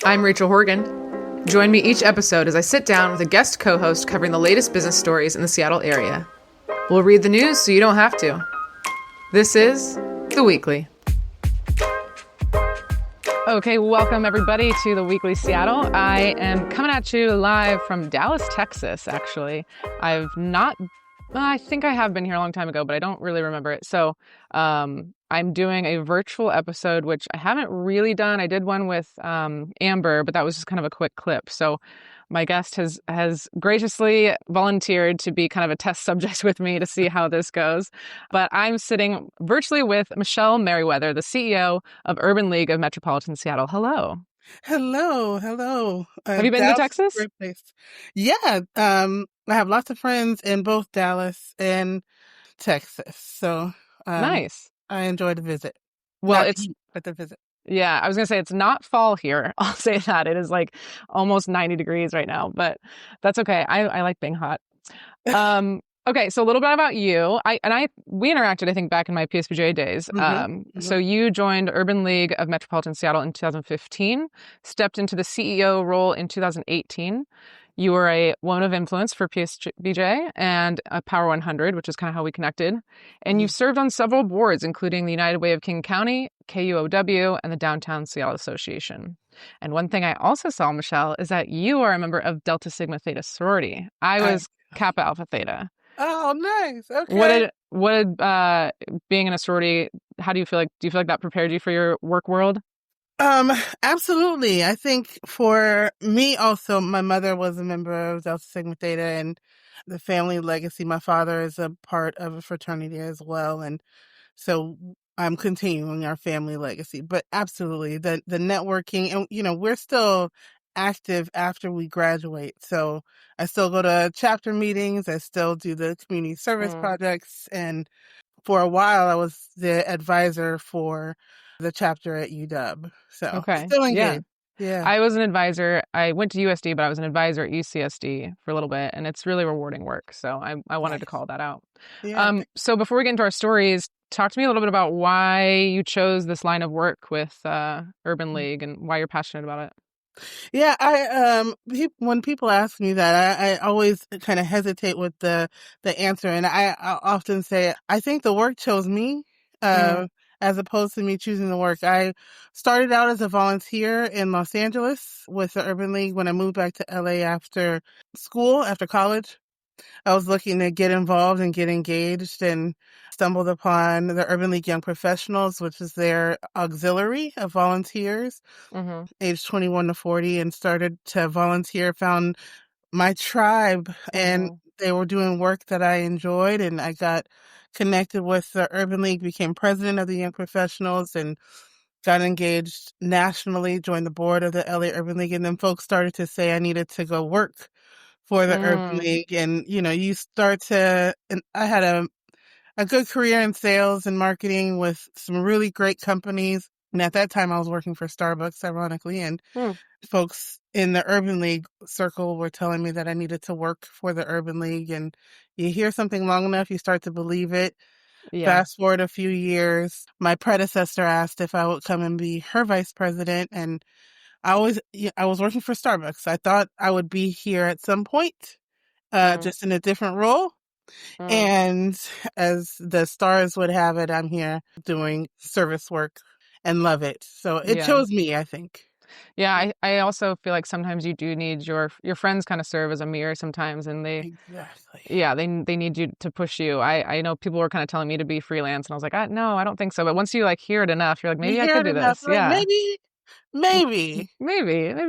I'm Rachel Horgan. Join me each episode as I sit down with a guest co-host covering the latest business stories in the Seattle area. We'll read the news so you don't have to. This is The Weekly. Okay, welcome everybody to The Weekly Seattle. I am coming at you live from Dallas, Texas, actually. I think I have been here a long time ago, but I don't really remember it. So I'm doing a virtual episode, which I haven't really done. I did one with Amber, but that was just kind of a quick clip. So my guest has graciously volunteered to be kind of a test subject with me to see how this goes. But I'm sitting virtually with Michelle Merriweather, the CEO of Urban League of Metropolitan Seattle. Hello. Hello. Have you been to Dallas is a Texas? great place. Yeah, I have lots of friends in both Dallas and Texas, so Nice. I enjoy the visit. Well, Not the it's heat, but the visit. Yeah, I was gonna say it's not fall here. I'll say that. It is like almost 90 degrees right now, but that's okay. I like being hot. Okay, so a little bit about you. We interacted, I think, back in my PSBJ days. So you joined Urban League of Metropolitan Seattle in 2015, stepped into the CEO role in 2018. You were a woman of influence for PSBJ and a Power 100, which is kind of how we connected. And you've served on several boards, including the United Way of King County, KUOW, and the Downtown Seattle Association. And one thing I also saw, Michelle, is that you are a member of Delta Sigma Theta Sorority. I was Kappa Alpha Theta. Oh, nice. Okay. What did being in a sorority, how do you feel like that prepared you for your work world? Absolutely. I think for me also, my mother was a member of Delta Sigma Theta and the family legacy. My father is a part of a fraternity as well. And so I'm continuing our family legacy, but absolutely the networking and, we're still active after we graduate. So I still go to chapter meetings. I still do the community service projects. And for a while I was the advisor for the chapter at UW. So Okay. still engaged. Yeah. I was an advisor. I went to USD, but I was an advisor at UCSD for a little bit, and it's really rewarding work. So I wanted to call that out. Yeah. So before we get into our stories, talk to me a little bit about why you chose this line of work with Urban League and why you're passionate about it. Yeah, when people ask me that, I always kind of hesitate with the answer, and I often say I think the work chose me, as opposed to me choosing the work. I started out as a volunteer in Los Angeles with the Urban League when I moved back to LA after college. I was looking to get involved and get engaged and stumbled upon the Urban League Young Professionals, which is their auxiliary of volunteers, age 21 to 40, and started to volunteer, found my tribe, and they were doing work that I enjoyed, and I got connected with the Urban League, became president of the Young Professionals, and got engaged nationally, joined the board of the LA Urban League, and then folks started to say I needed to go work for the Urban League. And, you start to, and I had a good career in sales and marketing with some really great companies. And at that time I was working for Starbucks, ironically, and folks in the Urban League circle were telling me that I needed to work for the Urban League. And you hear something long enough, you start to believe it. Yeah. Fast forward a few years, my predecessor asked if I would come and be her vice president. And I was working for Starbucks. I thought I would be here at some point, just in a different role. And as the stars would have it, I'm here doing service work and love it. So it chose me, I think. Yeah, I also feel like sometimes you do need your friends kind of serve as a mirror sometimes, and they need you to push you. I know people were kind of telling me to be freelance, and I was like, no, I don't think so. But once you like hear it enough, you're like, maybe I could do this. Like, yeah, maybe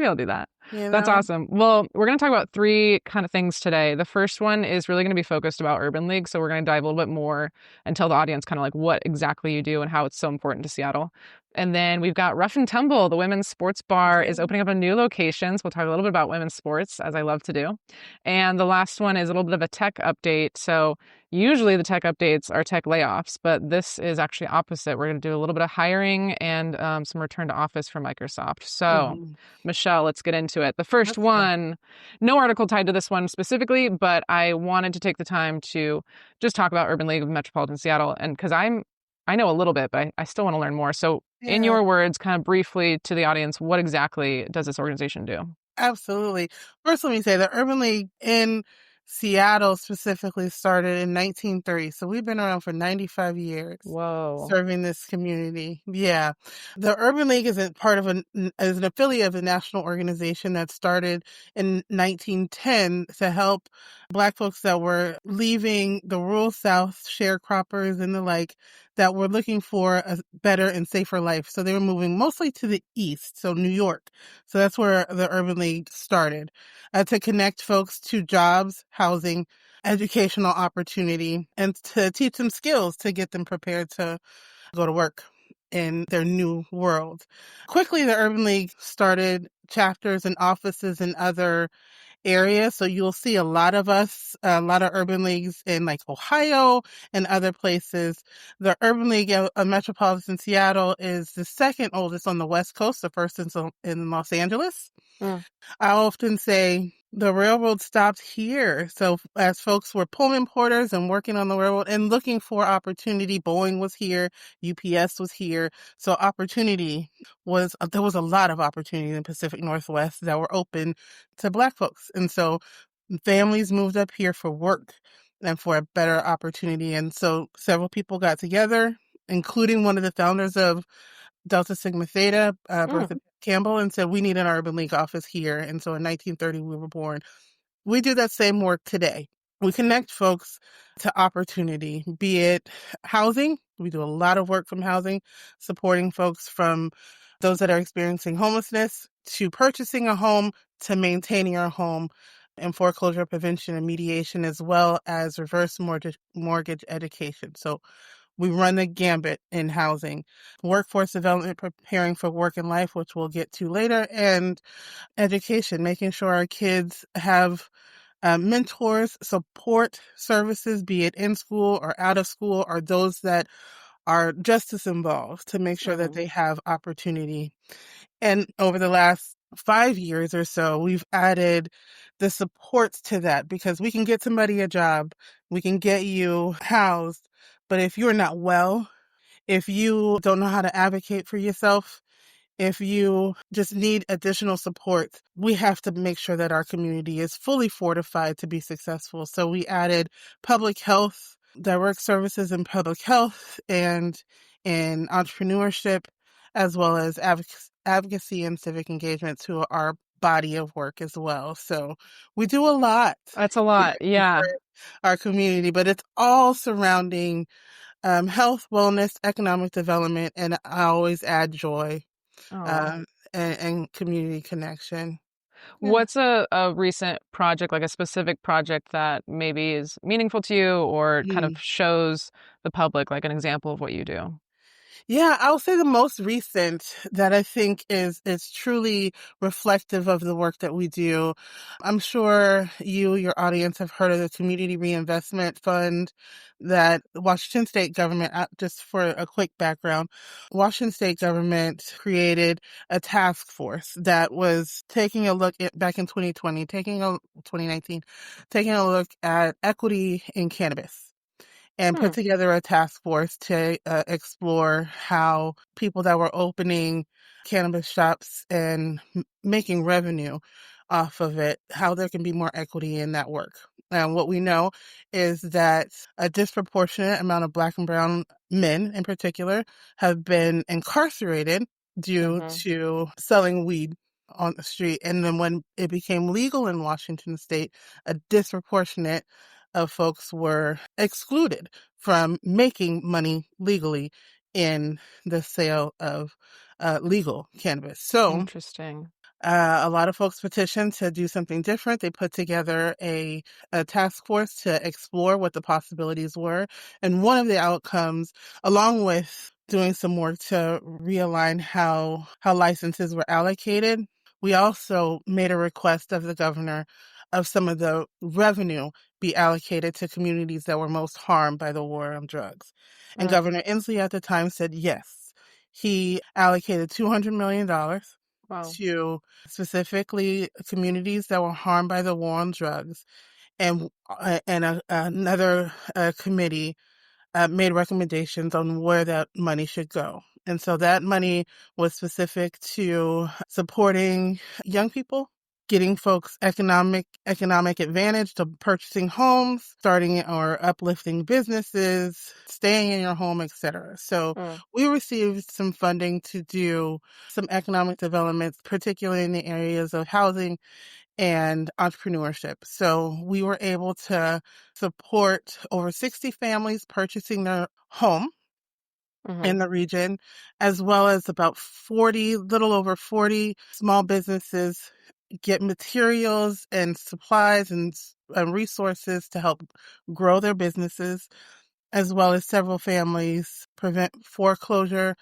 I'll do that. That's awesome. Well, we're going to talk about three kind of things today. The first one is really going to be focused about Urban League. So we're going to dive a little bit more and tell the audience kind of like what exactly you do and how it's so important to Seattle. And then we've got Rough and Tumble, the women's sports bar, is opening up a new location. So we'll talk a little bit about women's sports, as I love to do. And the last one is a little bit of a tech update. So usually the tech updates are tech layoffs, but this is actually opposite. We're going to do a little bit of hiring and some return to office for Microsoft. So Michelle, let's get into it. The first one, no article tied to this one specifically, but I wanted to take the time to just talk about Urban League of Metropolitan Seattle. And because I know a little bit, but I still want to learn more. So in Yeah. your words, kind of briefly to the audience, what exactly does this organization do? Absolutely. First, let me say the Urban League in Seattle specifically started in 1930. So we've been around for 95 years Whoa. serving this community. Yeah. The Urban League is a part of is an affiliate of a national organization that started in 1910 to help Black folks that were leaving the rural South, sharecroppers and the like, that were looking for a better and safer life. So they were moving mostly to the east, so New York. So that's where the Urban League started, to connect folks to jobs, housing, educational opportunity, and to teach them skills to get them prepared to go to work in their new world. Quickly, the Urban League started chapters and offices in other area. So you'll see a lot of us, a lot of urban leagues in like Ohio and other places. The Urban League of Metropolitan Seattle is the second oldest on the West Coast. The first is in Los Angeles. Mm. I often say the railroad stopped here. So as folks were Pullman porters and working on the railroad and looking for opportunity, Boeing was here, UPS was here. So opportunity there was a lot of opportunity in the Pacific Northwest that were open to Black folks. And so families moved up here for work and for a better opportunity. And so several people got together, including one of the founders of Delta Sigma Theta, Mm. Bertha Campbell, and said, we need an Urban League office here. And so in 1930, we were born. We do that same work today. We connect folks to opportunity, be it housing. We do a lot of work from housing, supporting folks from those that are experiencing homelessness to purchasing a home to maintaining our home and foreclosure prevention and mediation, as well as reverse mortgage education. So we run the gambit in housing, workforce development, preparing for work and life, which we'll get to later, and education, making sure our kids have mentors, support services, be it in school or out of school, or those that are justice involved to make sure that Mm. they have opportunity. And over the last 5 years or so, we've added the supports to that because we can get somebody a job, we can get you housed, but if you're not well, if you don't know how to advocate for yourself, if you just need additional support, we have to make sure that our community is fully fortified to be successful. So we added public health, direct services in public health and in entrepreneurship, as well as advocacy and civic engagement to our body of work as well. So we do a lot That's a lot. for Yeah. our community, but it's all surrounding health, wellness, economic development, and I always add joy Oh. um, and community connection. Yeah. What's a recent project, like a specific project that maybe is meaningful to you or kind of Mm. shows the public, like an example of what you do? Yeah, I'll say the most recent that I think is truly reflective of the work that we do. I'm sure your audience, have heard of the Community Reinvestment Fund that Washington State government. Just for a quick background, Washington State government created a task force that was taking a look at back in 2020, 2019, taking a look at equity in cannabis and put Hmm. together a task force to explore how people that were opening cannabis shops and making revenue off of it, how there can be more equity in that work. And what we know is that a disproportionate amount of Black and Brown men in particular have been incarcerated due Mm-hmm. to selling weed on the street. And then when it became legal in Washington state, a disproportionate of folks were excluded from making money legally in the sale of legal cannabis. So Interesting. a lot of folks petitioned to do something different. They put together a task force to explore what the possibilities were. And one of the outcomes, along with doing some work to realign how licenses were allocated, we also made a request of the governor of some of the revenue be allocated to communities that were most harmed by the war on drugs. And Mm. Governor Inslee at the time said yes. He allocated $200 million Wow. to specifically communities that were harmed by the war on drugs, and another committee made recommendations on where that money should go. And so that money was specific to supporting young people, getting folks economic advantage to purchasing homes, starting or uplifting businesses, staying in your home, etc. So Mm, we received some funding to do some economic development, particularly in the areas of housing and entrepreneurship. So we were able to support over 60 families purchasing their home mm-hmm, in the region, as well as about 40, little over 40 small businesses get materials and supplies and resources to help grow their businesses, as well as several families prevent foreclosure,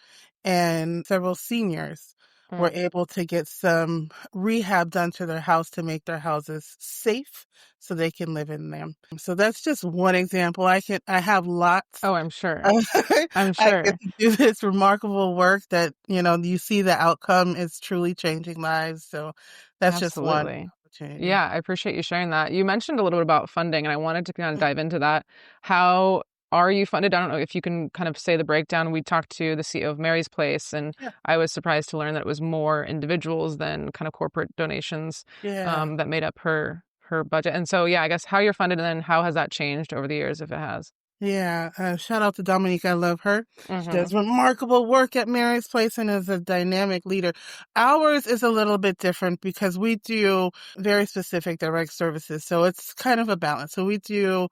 and several seniors were mm. able to get some rehab done to their house to make their houses safe so they can live in them. So that's just one example. I have lots. Oh, I'm sure. I I'm get sure. to do this remarkable work that, you see the outcome is truly changing lives. So that's just one Absolutely. opportunity. Yeah, I appreciate you sharing that. You mentioned a little bit about funding, and I wanted to kind of dive into that. How are you funded? I don't know if you can kind of say the breakdown. We talked to the CEO of Mary's Place, and Yeah. I was surprised to learn that it was more individuals than kind of corporate donations Yeah. that made up her budget. And so, yeah, I guess how you're funded, and then how has that changed over the years, if it has? Yeah, shout out to Dominique. I love her. She Mm-hmm. does remarkable work at Mary's Place and is a dynamic leader. Ours is a little bit different because we do very specific direct services. So it's kind of a balance. So we do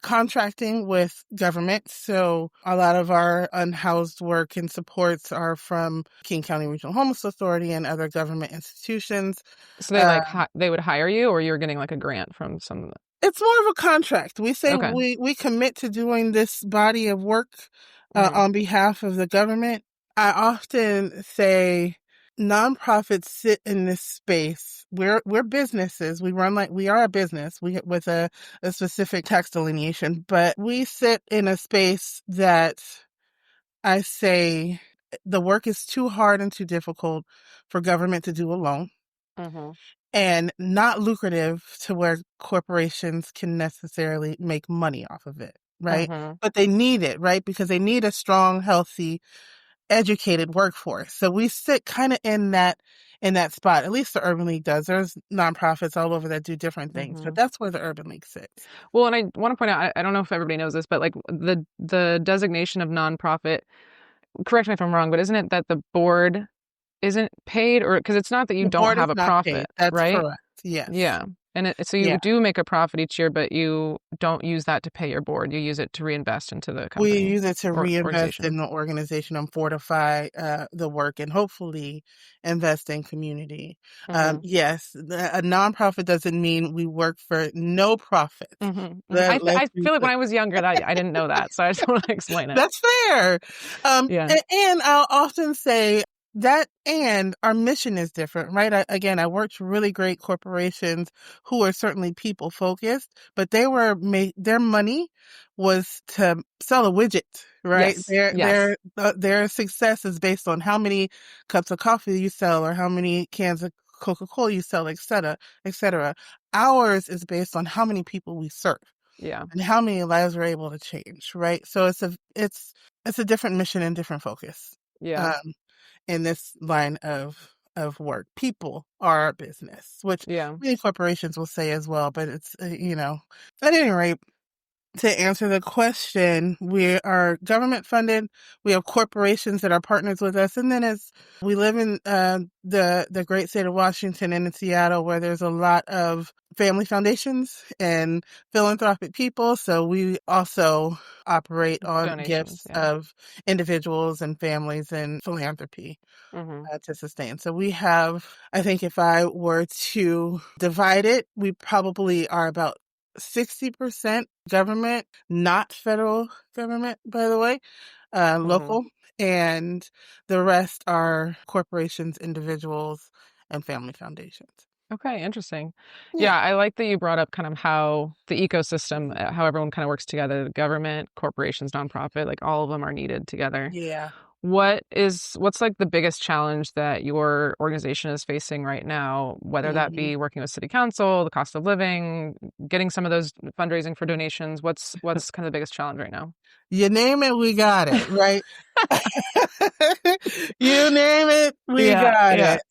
contracting with government. So a lot of our unhoused work and supports are from King County Regional Homeless Authority and other government institutions. So they Uh, like they would hire you, or you're getting like a grant from some of It's more of a contract. We say Okay. we commit to doing this body of work Mm-hmm. on behalf of the government. I often say nonprofits sit in this space. We're businesses. We are a business. With a specific tax delineation, but we sit in a space that I say the work is too hard and too difficult for government to do alone Mm-hmm. and not lucrative to where corporations can necessarily make money off of it, right? Mm-hmm. But they need it, right? Because they need a strong, healthy, educated workforce. So we sit kind of in that spot. At least the Urban League does. There's nonprofits all over that do different things, but Mm-hmm. that's where the Urban League sits. Well, and I want to point out, I don't know if everybody knows this, but like the designation of nonprofit, correct me if I'm wrong, but isn't it that the board isn't paid, or because it's not that you The don't board is have a not paid. profit, That's right? correct. Yes. Yeah. And so you Yeah. do make a profit each year, but you don't use that to pay your board. You use it to reinvest into the We company use it to or reinvest organization. in the organization and fortify the work and hopefully invest in community. Mm-hmm. Yes, a nonprofit doesn't mean we work for no profit. Mm-hmm. Hmm. Let's I be feel like when clear. I was younger that I didn't know that, so I just want to explain it. That's fair. Yeah. And I'll often say that, and our mission is different, right? Again, I worked for really great corporations who are certainly people focused, but their money was to sell a widget, right? Yes. Their Yes. their their success is based on how many cups of coffee you sell or how many cans of Coca-Cola you sell, et cetera, et cetera. Ours is based on how many people we serve Yeah. and how many lives we're able to change, right? So it's a different mission and different focus Yeah. um, in this line of work. People are our business, which Yeah. many corporations will say as well. But it's at any rate, to answer the question, we are government funded. We have corporations that are partners with us, and then as we live in the great state of Washington and in Seattle, where there's a lot of family foundations and philanthropic people, so we also operate on Donations. gifts Yeah. of individuals and families and philanthropy Mm-hmm. to sustain. So we have, I think if I were to divide it, we probably are about 60% government, not federal government, by the way, Mm-hmm. local, and the rest are corporations, individuals, and family foundations. Okay, interesting. Yeah. Yeah, I like that you brought up kind of how the ecosystem, how everyone kind of works together, the government, corporations, nonprofit, like all of them are needed together. Yeah. What's like the biggest challenge that your organization is facing right now, whether that hmm be working with city council, the cost of living, getting some of those fundraising for donations? What's kind of the biggest challenge right now? You name it, we got it, right? You name it, we Yeah, got yeah. it.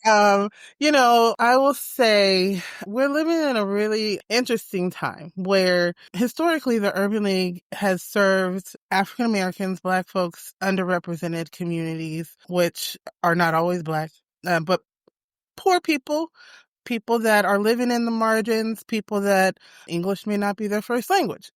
I will say we're living in a really interesting time where historically the Urban League has served African Americans, Black folks, underrepresented communities, which are not always Black, but poor people, people that are living in the margins, people that English may not be their first language.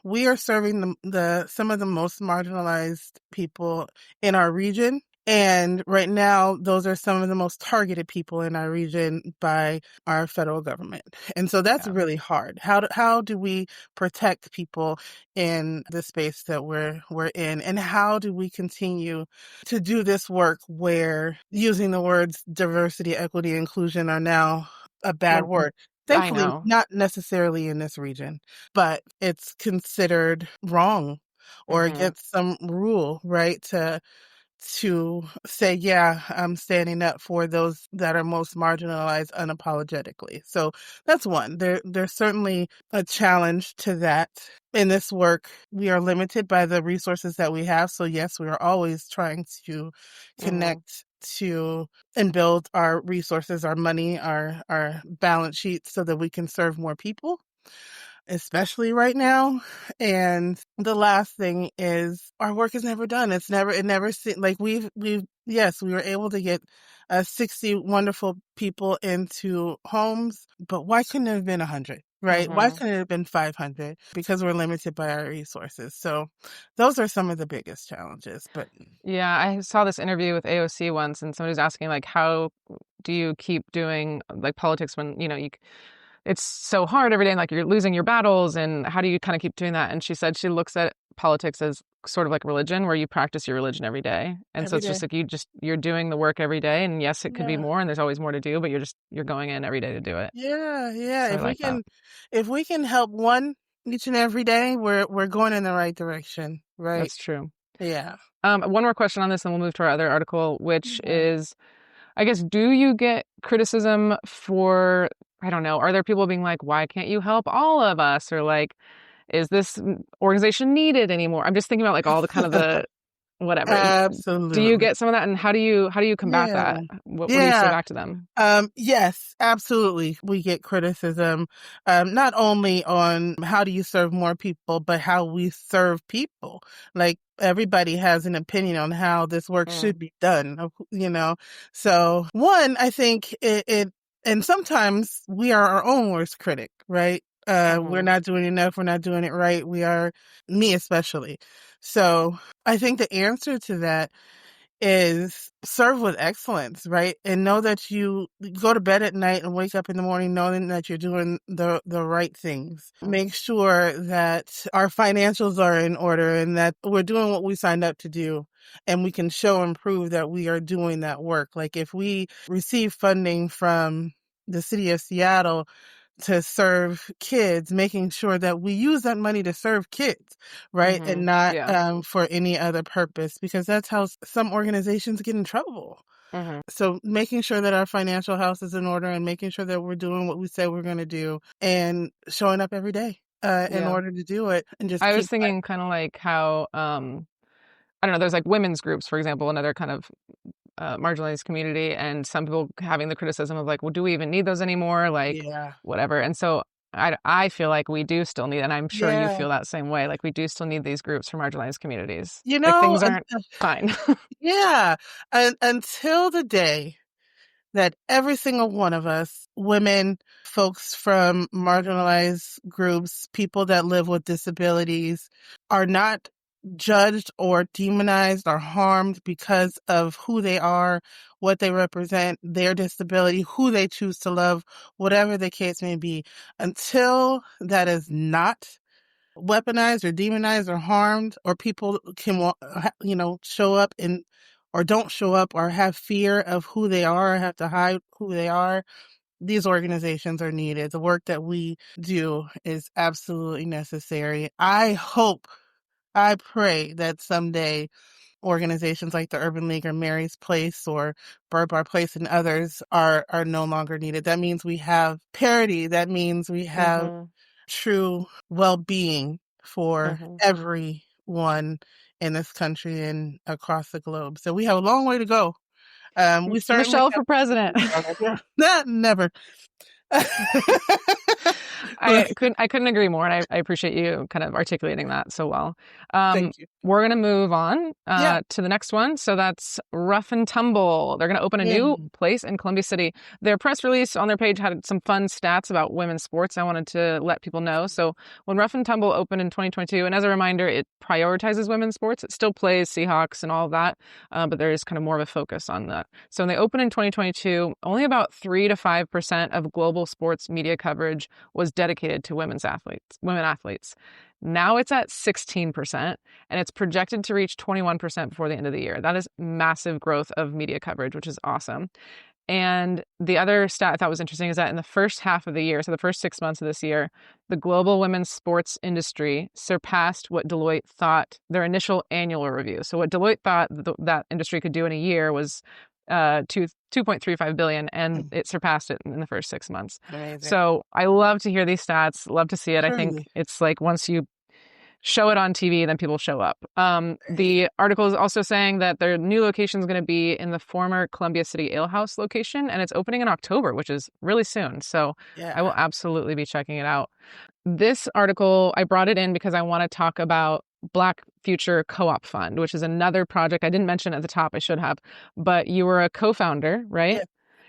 We are serving the some of the most marginalized people in our region. And right now, those are some of the most targeted people in our region by our federal government. And so that's Yeah. really hard. How do we protect people in the space that we're in? And how do we continue to do this work where using the words diversity, equity, inclusion are now a bad Well, word? I Thankfully, know. not necessarily in this region, but it's considered wrong or Hmm. against some rule, right? To say, yeah, I'm standing up for those that are most marginalized unapologetically. So that's one. There's certainly a challenge to that. In this work, we are limited by the resources that we have. So yes, we are always trying to Hmm. connect to and build our resources, our money, our balance sheets so that we can serve more people, especially right now. And the last thing is our work is never done. It never seemed like yes, we were able to get 60 wonderful people into homes, but why couldn't it have been 100? Right? Why Hmm. couldn't it have been 500? Because we're limited by our resources. So those are some of the biggest challenges, but Yeah, I saw this interview with AOC once, and somebody was asking like, how do you keep doing like politics when it's so hard every day, and like you're losing your battles, and how do you kind of keep doing that? And she said she looks at politics as sort of like religion, where you practice your religion every day, and so every it's just day. like you're doing the work every day, and yes, it could be Yeah. more, and there's always more to do, but you're going in every day to do it. Yeah, yeah. So I like that. If we can help one each and every day, we're going in the right direction, right? That's true. Yeah. One more question on this, and we'll move to our other article, which Yeah. is, I guess, do you get criticism for, I don't know, are there people being like, why can't you help all of us? Or like, is this organization needed anymore? I'm just thinking about like all the kind of the whatever. Do you Absolutely. get some of that? And how do you combat Yeah. that? What do you say Yeah. back to them? Yes, absolutely. We get criticism, not only on how do you serve more people, but how we serve people. Like everybody has an opinion on how this work Mm, should be done, So one, I think and sometimes we are our own worst critic, right? We're mm-hmm, not doing enough. We're not doing it right. We are, me especially. So I think the answer to that is serve with excellence, right? And know that you go to bed at night and wake up in the morning knowing that you're doing the right things. mm-hmm, Make sure that our financials are in order and that we're doing what we signed up to do. And we can show and prove that we are doing that work. Like if we receive funding from the city of Seattle to serve kids, making sure that we use that money to serve kids, right? mm-hmm. And not Yeah. for any other purpose, because that's how some organizations get in trouble. Mm-hmm. So making sure that our financial house is in order and making sure that we're doing what we say we're going to do and showing up every day in Yeah. order to do it and just I was keep thinking kind of like how, I don't know, there's like women's groups, for example, another kind of marginalized community, and some people having the criticism of like, well, do we even need those anymore? Like, yeah. whatever. And so I feel like we do still need, and I'm sure you Yeah. feel that same way. Like we do still need these groups for marginalized communities. You Like know, things aren't fine. yeah. And until the day that every single one of us, women, folks from marginalized groups, people that live with disabilities, are not judged or demonized or harmed because of who they are, what they represent, their disability, who they choose to love, whatever the case may be. Until that is not weaponized or demonized or harmed, or people can, show up and or don't show up or have fear of who they are or have to hide who they are, these organizations are needed. The work that we do is absolutely necessary. I pray that someday organizations like the Urban League or Mary's Place or Bird Bar Place and others are no longer needed. That means we have parity. That means we have Hmm. true well-being for Hmm. everyone in this country and across the globe. So we have a long way to go. We certainly Michelle have for president. never. I couldn't agree more, and I appreciate you kind of articulating that so well. Thank you. We're gonna move on Yeah. to the next one. So that's Rough and Tumble. They're gonna open a new Mm. place in Columbia City. Their press release on their page had some fun stats about women's sports. I wanted to let people know. So when Rough and Tumble opened in 2022, and as a reminder, it prioritizes women's sports. It still plays Seahawks and all of that, but there is kind of more of a focus on that. So when they opened in 2022, only about 3 to 5% of global sports media coverage was dedicated to women athletes. Now it's at 16%, and it's projected to reach 21% before the end of the year. That is massive growth of media coverage, which is awesome. And the other stat I thought was interesting is that in the first half of the year, so the first 6 months of this year, the global women's sports industry surpassed what Deloitte thought their initial annual review. So what Deloitte thought that industry could do in a year was 2.35 billion, and it surpassed it in the first 6 months. Amazing. So I love to hear these stats, love to see it. I think it's like once you show it on TV, then people show up. The article is also saying that their new location is going to be in the former Columbia City Ale House location, and it's opening in October, which is really soon. So I will absolutely be checking it out. This article, I brought it in because I want to talk about Black Future Co-op Fund, which is another project I didn't mention at the top. I should have, but you were a co-founder, right? Yeah.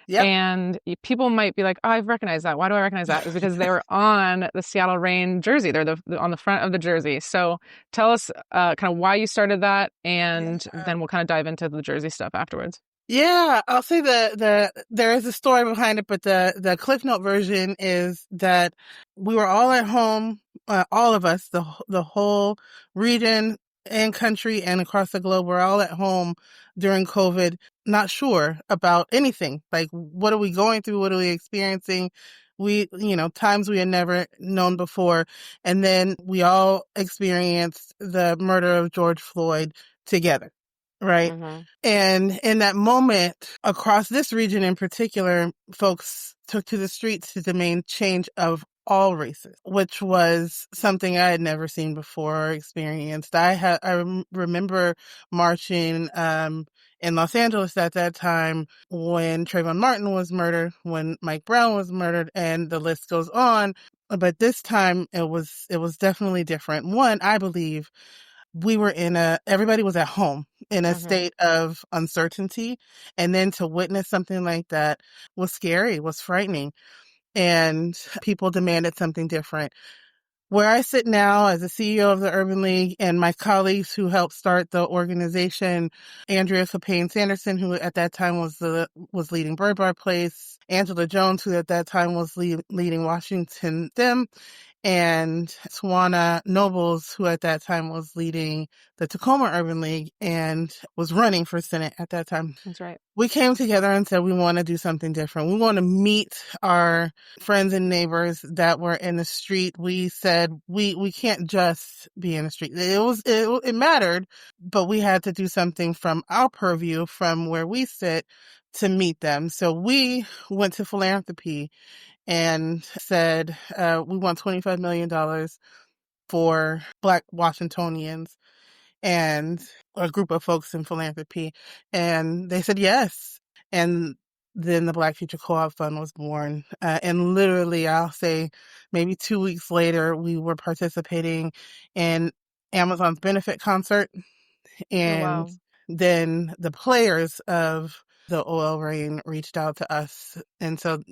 Yep. And people might be like, oh, I've recognized that. Why do I recognize that? It's because they were on the Seattle Rain jersey. They're on the front of the jersey. So tell us kind of why you started that, and then we'll kind of dive into the jersey stuff afterwards. Yeah, I'll say there is a story behind it, but the Cliff Note version is that we were all at home, all of us, the whole region and country and across the globe, we're all at home during COVID, not sure about anything. Like, what are we going through? What are we experiencing? Times we had never known before. And then we all experienced the murder of George Floyd together. Right. Mm-hmm. And in that moment, across this region in particular, folks took to the streets to demand change of all races, which was something I had never seen before or experienced. Remember marching in Los Angeles at that time when Trayvon Martin was murdered, when Mike Brown was murdered, and the list goes on. But this time it was definitely different. One, I believe everybody was at home in a state of uncertainty. And then to witness something like that was scary, was frightening. And people demanded something different. Where I sit now as a CEO of the Urban League and my colleagues who helped start the organization, Andrea Capane Sanderson, who at that time was leading Bird Bar Place, Angela Jones, who at that time was leading Washington Dem, and Swana Nobles, who at that time was leading the Tacoma Urban League and was running for Senate at that time. That's right. We came together and said, we want to do something different. We want to meet our friends and neighbors that were in the street. We said, we can't just be in the street. It mattered, but we had to do something from our purview, from where we sit, to meet them. So we went to philanthropy and said, we want $25 million for Black Washingtonians and a group of folks in philanthropy. And they said yes. And then the Black Future Co-op Fund was born. And literally, I'll say maybe 2 weeks later, we were participating in Amazon's benefit concert. Oh, And wow. then the players of the OL Reign reached out to us. And so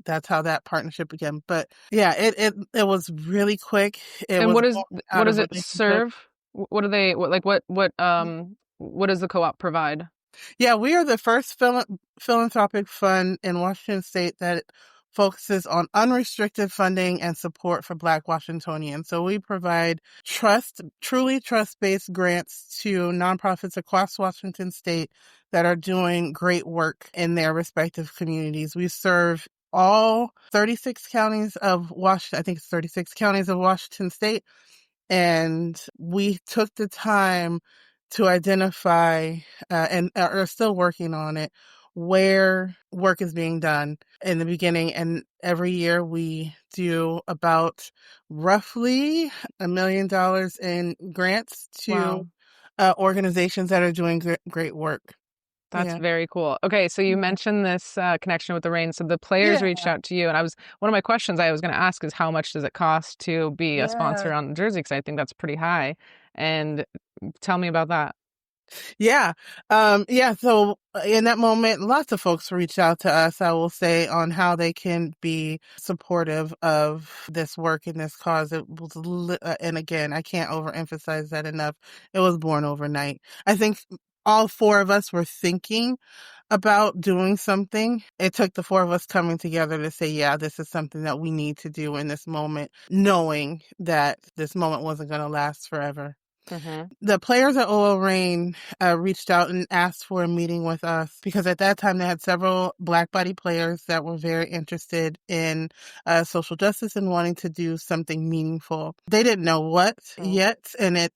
that's how that partnership began. But yeah, it was really quick. It And was born what out does of it relationship. serve? What do they what does the co-op provide? Yeah, we are the first philanthropic fund in Washington State that focuses on unrestricted funding and support for Black Washingtonians. So we provide truly trust-based grants to nonprofits across Washington State that are doing great work in their respective communities. We serve all 36 counties of Washington, I think it's 36 counties of Washington State. And we took the time to identify and are still working on it, where work is being done in the beginning. And every year we do about roughly $1 million in grants to Wow. organizations that are doing great work. That's Yeah. very cool. Okay, so you Yeah. mentioned this connection with the rain. So the players Yeah. reached out to you, and one of my questions I was going to ask is how much does it cost to be a Yeah. sponsor on the jersey? Because I think that's pretty high. And tell me about that. Yeah. Yeah. So in that moment, lots of folks reached out to us, I will say, on how they can be supportive of this work and this cause. It was, and again, I can't overemphasize that enough. It was born overnight. I think all four of us were thinking about doing something. It took the four of us coming together to say, yeah, this is something that we need to do in this moment, knowing that this moment wasn't going to last forever. Mm-hmm. The players at OL Reign reached out and asked for a meeting with us because at that time they had several Black body players that were very interested in social justice and wanting to do something meaningful. They didn't know what yet, and it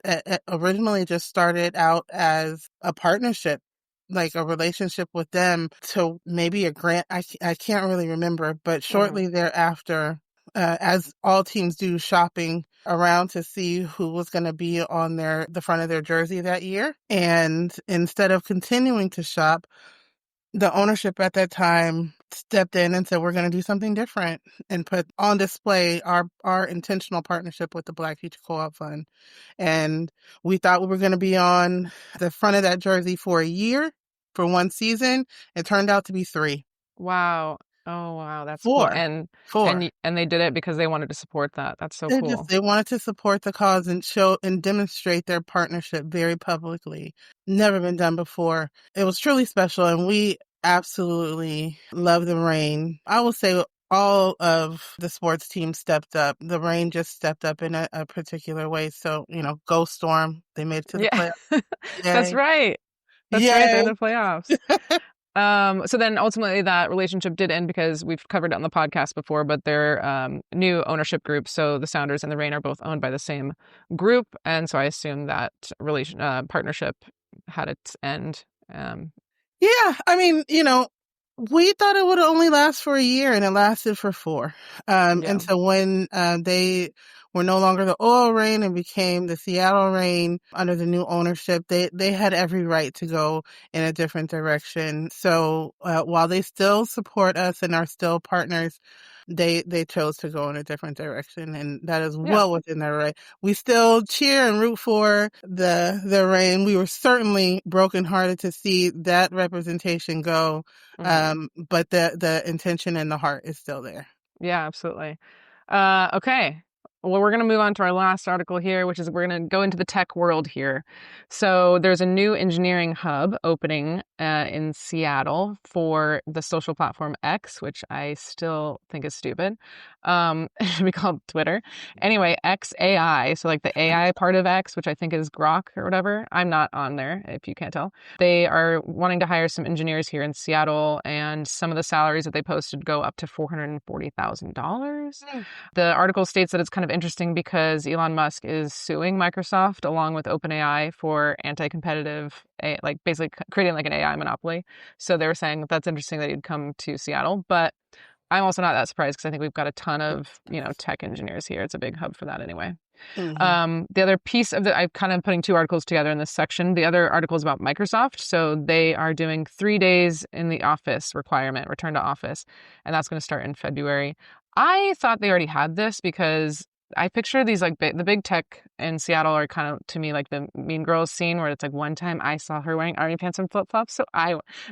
originally just started out as a partnership, like a relationship with them to maybe a grant. I can't really remember, but Mm-hmm. shortly thereafter, as all teams do, shopping around to see who was going to be on the front of their jersey that year. And instead of continuing to shop, the ownership at that time stepped in and said, we're going to do something different and put on display our intentional partnership with the Black Future Co-op Fund. And we thought we were going to be on the front of that jersey for a year, for one season. It turned out to be three. Wow. Oh, wow, that's cool. Four. Four. And they did it because they wanted to support that. That's so cool. They wanted to support the cause and show and demonstrate their partnership very publicly. Never been done before. It was truly special, and we absolutely love the rain. I will say all of the sports teams stepped up. The rain just stepped up in a particular way. So, go Storm. They made it to the Yeah. playoffs. That's Yay. right. That's right. They're in Yay. the playoffs. So then ultimately that relationship did end because we've covered it on the podcast before, but they're new ownership group. So the Sounders and the Rain are both owned by the same group. And so I assume that partnership had its end. Yeah, I mean, we thought it would only last for a year, and it lasted for four. Yeah. And so when they were no longer the Oil Reign and became the Seattle Reign under the new ownership, they had every right to go in a different direction. So while they still support us and are still partners, they chose to go in a different direction, and that is Yeah. well within their right. We still cheer and root for the Reign. We were certainly brokenhearted to see that representation go, Hmm. but the intention and the heart is still there. Yeah, absolutely. Okay. Well, we're going to move on to our last article here, which is we're going to go into the tech world here. So there's a new engineering hub opening in Seattle for the social platform X, which I still think is stupid. It should be called Twitter. Anyway, XAI, so like the AI part of X, which I think is Grok or whatever. I'm not on there, if you can't tell. They are wanting to hire some engineers here in Seattle, and some of the salaries that they posted go up to $440,000. Mm, The article states that it's kind of interesting because Elon Musk is suing Microsoft along with OpenAI for anti-competitive, like basically creating like an AI monopoly. So they were saying that's interesting that he'd come to Seattle, but I'm also not that surprised because I think we've got a ton of, tech engineers here. It's a big hub for that anyway. mhm, The other piece of I'm kind of putting two articles together in this section. The other article is about Microsoft. So they are doing 3 days in the office requirement, return to office, and that's going to start in February. I thought they already had this because I picture these like the big tech in Seattle are kind of to me like the Mean Girls scene where it's like one time I saw her wearing army pants and flip flops, so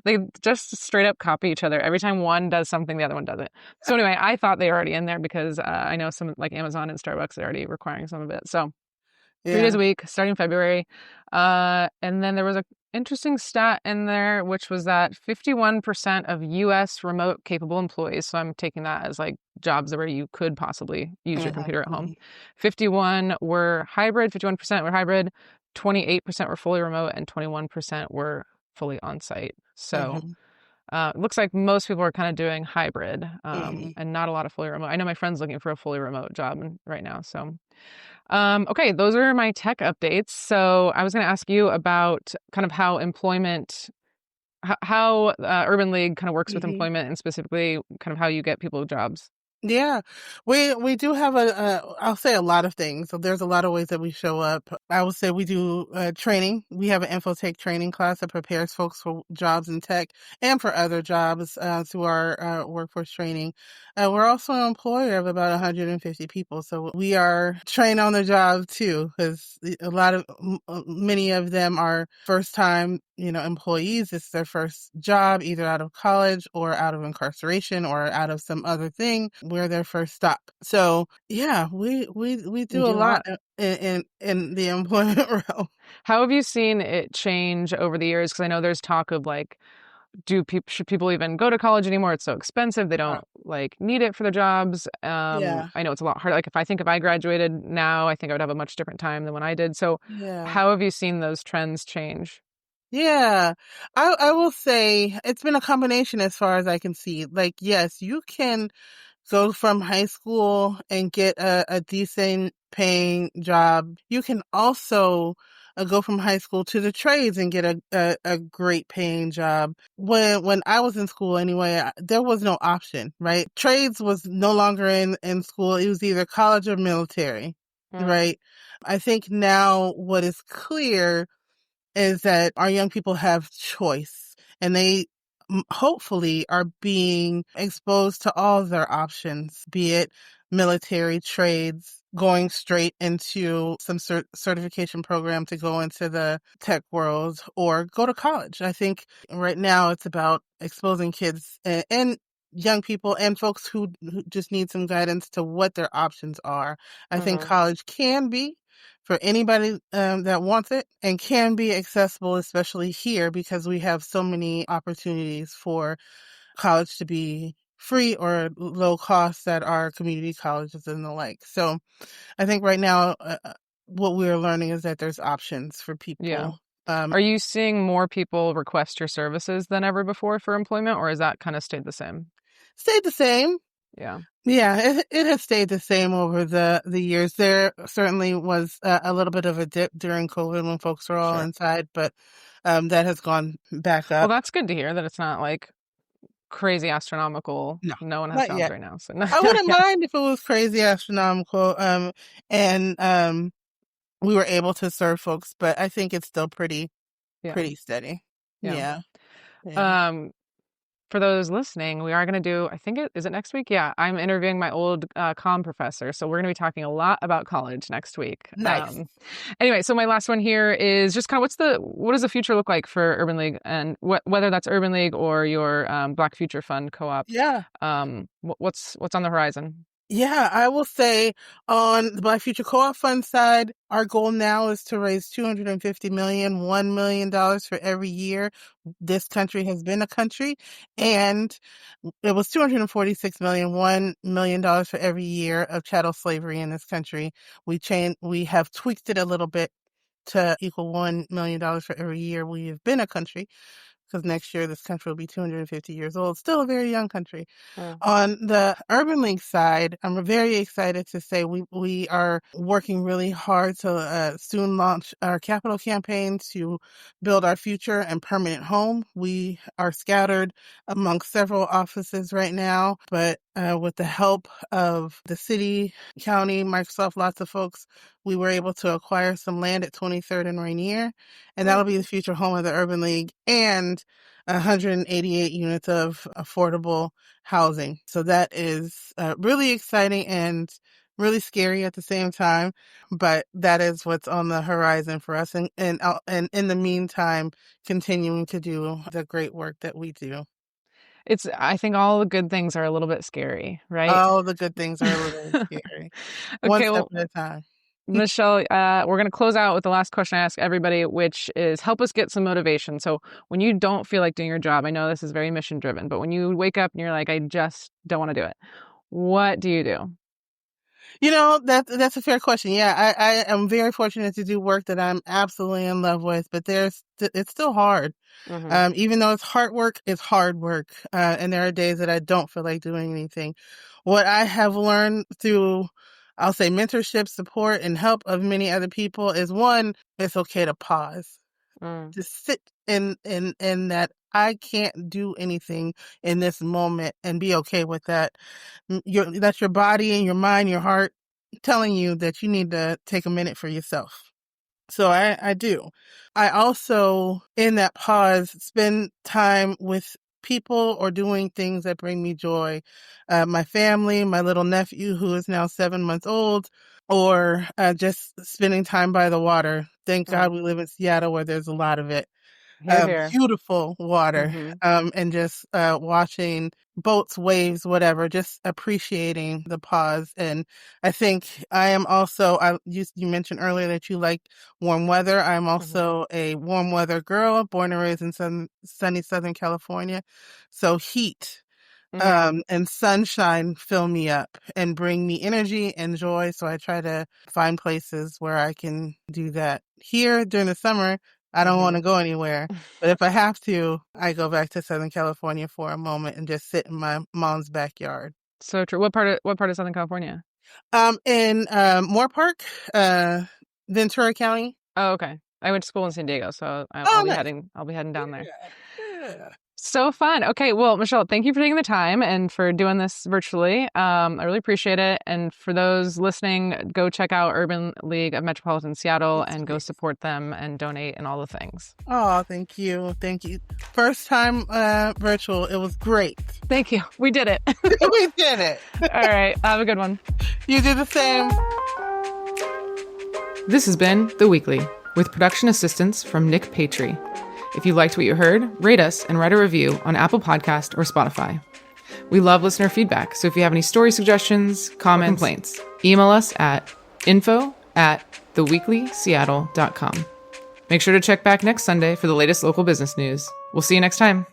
they just straight up copy each other. Every time one does something, the other one doesn't. So anyway, I thought they were already in there because I know some like Amazon and Starbucks are already requiring some of it. So 3 days yeah. a week starting February. And then there was a interesting stat in there, which was that 51% of US remote capable employees, so I'm taking that as like jobs where you could possibly use your Mhm, computer at home, mhm, 51% were hybrid, 28% were fully remote, and 21% were fully on site. So mhm, it looks like most people are kind of doing hybrid mhm. and not a lot of fully remote. I know my friend's looking for a fully remote job right now. So okay, those are my tech updates. So I was going to ask you about kind of how employment, how Urban League kind of works with Mhm. employment, and specifically kind of how you get people jobs. Yeah, we do have I'll say a lot of things. So there's a lot of ways that we show up. I would say we do training. We have an infotech training class that prepares folks for jobs in tech and for other jobs through our workforce training. We're also an employer of about 150 people, so we are trained on the job too, because a lot of many of them are first time, employees. It's their first job, either out of college or out of incarceration or out of some other thing. We're their first stop. So yeah, we You do a do a lot lot. in the employment realm. How have you seen it change over the years? Because I know there's talk of like, do people should people even go to college anymore? It's so expensive. They Uh, don't like need it for the jobs. yeah, I know it's a lot harder. Like if I graduated now, I think I would have a much different time than when I did. So yeah. how have you seen those trends change? Yeah, I will say it's been a combination as far as I can see. Like, yes, you can go from high school and get a decent paying job. You can also go from high school to the trades and get a great paying job. When I was in school anyway, there was no option, right? Trades was no longer in school. It was either college or military, Mm, right? I think now what is clear is that our young people have choice and they hopefully are being exposed to all of their options, be it military, trades, going straight into some certification program to go into the tech world or go to college. I think right now it's about exposing kids and young people and folks who just need some guidance to what their options are. I think hmm college can be for anybody that wants it and can be accessible, especially here because we have so many opportunities for college to be free or low cost at our community colleges and the like. So I think right now, what we're learning is that there's options for Yeah. people. Um, Are you seeing more people request your services than ever before for employment, or has that kind of stayed the same? Stayed the same. Yeah. Yeah, it has stayed the same over the years. There certainly was a little bit of a dip during COVID when folks were all Sure. inside, but that has gone back Well, up. that's good to hear that it's not like crazy astronomical. No, No one has not jobs yet. right now. So I no, wouldn't yeah. mind if it was crazy astronomical. And we were able to serve folks, but I think it's still Yeah. pretty steady. Yeah. Yeah, yeah. Um, for those listening, we are going to do, I think is it next week? Yeah. I'm interviewing my old comm professor. So we're going to be talking a lot about college next week. Nice. Anyway, so my last one here is just kind of what does the future look like for Urban League and whether that's Urban League or your Black Future Fund co-op. Yeah. What's on the horizon? Yeah, I will say on the Black Future Co-op Fund side, our goal now is to raise 250 million, $1 million for every year. This country has been a country, and it was 246 million, $1 million for every year of chattel slavery in this country. We have tweaked it a little bit to equal $1 million for every year we have been a country, because next year this country will be 250 years old. Still a very young country. Mm, On the Urban League side, I'm very excited to say we are working really hard to soon launch our capital campaign to build our future and permanent home. We are scattered among several offices right now, but with the help of the city, county, Microsoft, lots of folks, we were able to acquire some land at 23rd and Rainier, and that'll mm. be the future home of the Urban League and 188 units of affordable housing. So that is really exciting and really scary at the same time. But that is what's on the horizon for us. And in the meantime, continuing to do the great work that we do. I think all the good things are a little bit scary, right? All the good things are a little scary. One Okay, step well, at a time. Michelle, we're going to close out with the last question I ask everybody, which is help us get some motivation. So when you don't feel like doing your job, I know this is very mission driven, but when you wake up and you're like, I just don't want to do it, what do you do? That's a fair question. Yeah, I am very fortunate to do work that I'm absolutely in love with, but it's still hard. Hmm Even though it's hard work. And there are days that I don't feel like doing anything. What I have learned through, I'll say, mentorship, support, and help of many other people is one, it's okay to pause, mm to sit in that I can't do anything in this moment, and be okay with that. That's your body and your mind, your heart telling you that you need to take a minute for yourself. So I do. I also, in that pause, spend time with people or doing things that bring me joy. My family, my little nephew who is now 7 months old, or just spending time by the water. Thank God we live in Seattle where there's a lot of it. Here, here. Beautiful water, Mm-hmm. and just watching boats, waves, whatever, just appreciating the pause. And I think I am also, you mentioned earlier that you like warm weather. I'm also a warm weather girl, born and raised in sunny Southern California. So heat and sunshine fill me up and bring me energy and joy. So I try to find places where I can do that. Here during the summer, I don't want to go anywhere, but if I have to, I go back to Southern California for a moment and just sit in my mom's backyard. So true. What part of Southern California? In Moore Park, Ventura County. Oh, okay. I went to school in San Diego, so Oh, I'll be nice. heading down there. Yeah. So fun. Okay, well, Michelle, thank you for taking the time and for doing this virtually. I really appreciate it. And for those listening, go check out Urban League of Metropolitan Seattle and go support them and donate and all the things. Oh, thank you. Thank you. First time virtual. It was great. Thank you. We did it. We did it. All right. Have a good one. You do the same. This has been The Weekly with production assistance from Nick Patry. If you liked what you heard, rate us and write a review on Apple Podcast or Spotify. We love listener feedback, so if you have any story suggestions, comments, or complaints, email us at info@theweeklyseattle.com. Make sure to check back next Sunday for the latest local business news. We'll see you next time.